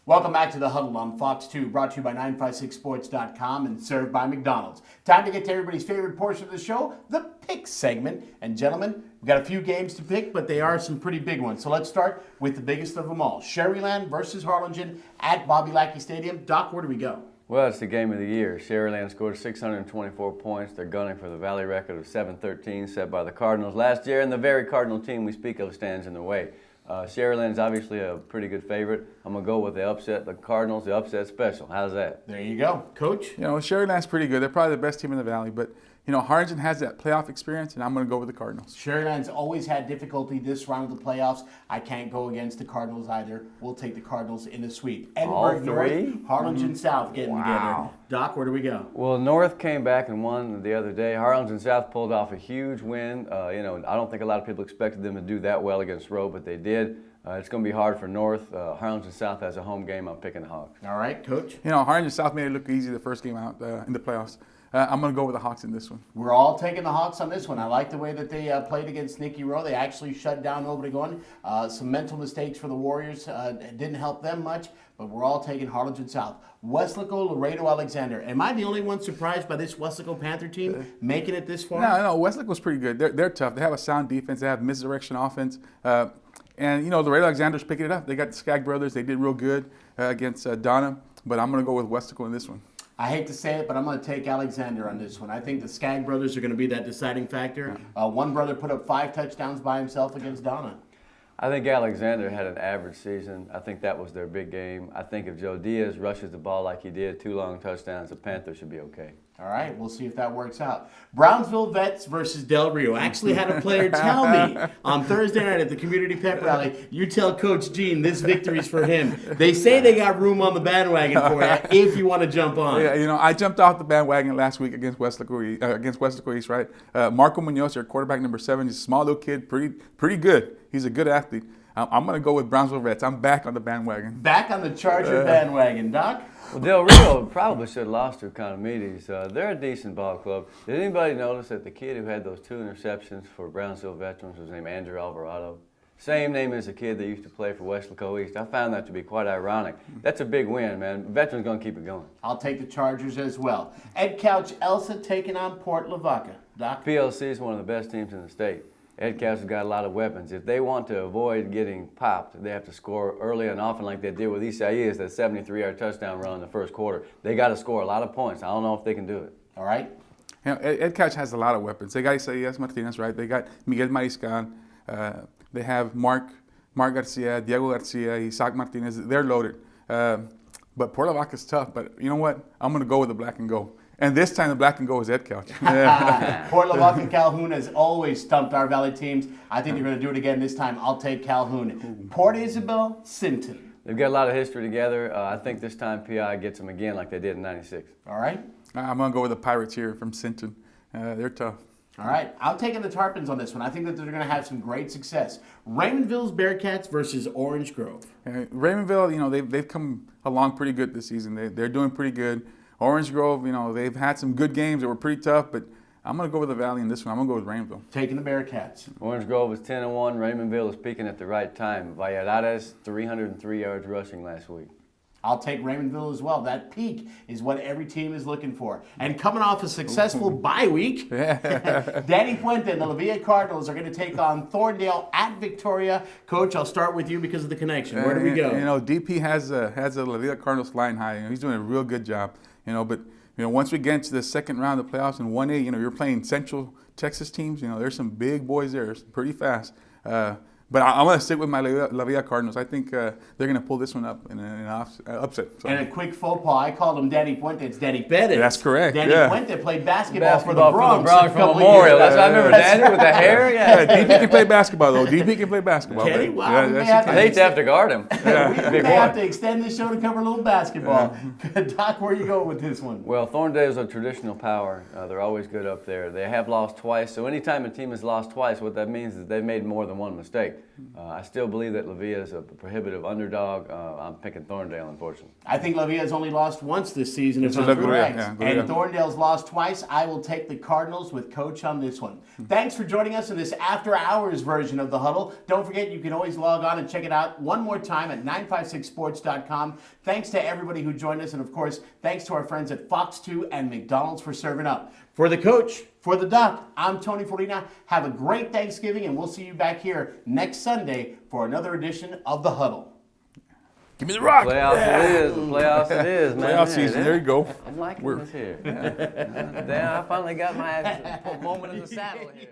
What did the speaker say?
Welcome back to The Huddle on Fox 2, brought to you by 956sports.com and served by McDonald's. Time to get to everybody's favorite portion of the show, the pick segment. And gentlemen, we've got a few games to pick, but they are some pretty big ones. So let's start with the biggest of them all. Sherryland versus Harlingen at Bobby Lackey Stadium. Doc, where do we go? Well, it's the game of the year. Sherryland scored 624 points. They're gunning for the Valley record of 713 set by the Cardinals last year, and the very Cardinal team we speak of stands in their way. Sherryland's obviously a pretty good favorite. I'm going to go with the upset, the Cardinals, the upset special. How's that? There you go. Coach? Sherryland's pretty good. They're probably the best team in the Valley, but Harlingen has that playoff experience, and I'm going to go with the Cardinals. Sherryland's always had difficulty this round of the playoffs. I can't go against the Cardinals either. We'll take the Cardinals in the sweep. Edinburgh North, Harlingen South getting together. Doc, where do we go? Well, North came back and won the other day. Harlingen South pulled off a huge win. I don't think a lot of people expected them to do that well against Rowe, but they did. It's going to be hard for North. Harlingen South has a home game. I'm picking the Hawks. All right, Coach? Harlingen South made it look easy the first game out in the playoffs. I'm going to go with the Hawks in this one. We're all taking the Hawks on this one. I like the way that they played against Nicky Rowe. They actually shut down Obregon. Some mental mistakes for the Warriors didn't help them much, but we're all taking Harlingen South. Weslaco, Laredo, Alexander. Am I the only one surprised by this Weslaco Panther team making it this far? No, Weslaco's pretty good. They're tough. They have a sound defense. They have misdirection offense. And Laredo Alexander's picking it up. They got the Skaggs brothers. They did real good against Donna, but I'm going to go with Weslaco in this one. I hate to say it, but I'm going to take Alexander on this one. I think the Skaggs brothers are going to be that deciding factor. One brother put up 5 touchdowns by himself against Donna. I think Alexander had an average season. I think that was their big game. I think if Joe Diaz rushes the ball like he did, 2 long touchdowns, the Panthers should be okay. All right, we'll see if that works out. Brownsville Vets versus Del Rio. I actually had a player tell me on Thursday night at the community pep rally, you tell Coach Gene this victory's for him. They say they got room on the bandwagon for you if you want to jump on. Yeah, I jumped off the bandwagon last week against Weslaco East, right? Marco Munoz, their quarterback number 7. He's a small little kid, pretty good. He's a good athlete. I'm going to go with Brownsville Vets. I'm back on the bandwagon. Back on the Charger bandwagon, Doc? Well, Del Rio probably should have lost to Economides. They're a decent ball club. Did anybody notice that the kid who had those 2 interceptions for Brownsville Veterans was named Andrew Alvarado? Same name as the kid that used to play for Weslaco East. I found that to be quite ironic. That's a big win, man. Veterans going to keep it going. I'll take the Chargers as well. Ed Couch Elsa taking on Port Lavaca. Doc? PLC is one of the best teams in the state. Ed Couch has got a lot of weapons. If they want to avoid getting popped, they have to score early and often like they did with Isaias, that 73-yard touchdown run in the first quarter. They got to score a lot of points. I don't know if they can do it. All right. Ed Couch has a lot of weapons. They got Isaias Martinez, right? They got Miguel Mariscal. They have Mark Garcia, Diego Garcia, Isaac Martinez. They're loaded. But Port Lavaca's tough. But you know what? I'm going to go with the black and gold. And this time the black and gold is Ed Couch. Port Lavaca Calhoun has always stumped our Valley teams. I think they're going to do it again this time. I'll take Calhoun. Port Isabel, Sinton. They've got a lot of history together. I think this time PI gets them again like they did in '96. All right. I'm going to go with the Pirates here from Sinton. They're tough. All right. I'm taking the Tarpons on this one. I think that they're going to have some great success. Raymondville's Bearcats versus Orange Grove. Raymondville, they've come along pretty good this season. They're doing pretty good. Orange Grove, they've had some good games that were pretty tough, but I'm going to go with the Valley in this one. I'm going to go with Raymondville. Taking the Bearcats. Orange Grove is 10-1. Raymondville is peaking at the right time. Valladares, 303 yards rushing last week. I'll take Raymondville as well. That peak is what every team is looking for. And coming off a successful bye week, Danny Puente and the La Villa Cardinals are going to take on Thorndale at Victoria. Coach, I'll start with you because of the connection. Where do we go? DP has a La Villa Cardinals flying high. He's doing a real good job. But once we get into the second round of the playoffs in 1A, you're playing Central Texas teams. There's some big boys there. It's pretty fast. But I'm going to stick with my La Villa Cardinals. I think they're going to pull this one up in an upset. So. And a quick faux pas. I called him Danny Puente. It's Danny Perez. That's correct. Danny Puente played basketball for the Bronx from Memorial. That's I remember Danny with the hair. Yeah, DP can play basketball, though. DP can play basketball. Kenny, wow, I hate to have to guard him. We may have to extend this show to cover a little basketball. Doc, where are you going with this one? Well, Thorndale is a traditional power. They're always good up there. They have lost twice. So anytime a team has lost twice, what that means is they've made more than one mistake. I still believe that Lavia is a prohibitive underdog. I'm picking Thorndale, unfortunately. I think Lavia has only lost once this season, if It's a I'm Lavia, correct. yeah, And Lavia. Thorndale's lost twice. I will take the Cardinals with Coach on this one. Thanks for joining us in this after-hours version of The Huddle. Don't forget, you can always log on and check it out one more time at 956sports.com. Thanks to everybody who joined us, and of course, thanks to our friends at Fox 2 and McDonald's for serving up. For the coach, for the Doc, I'm Tony Fortina. Have a great Thanksgiving, and we'll see you back here next Sunday for another edition of The Huddle. Give me the rock. Playoffs it is. Playoffs it is, man. Playoff season. There you go. I'm liking this here. Damn, I finally got my moment in the saddle here.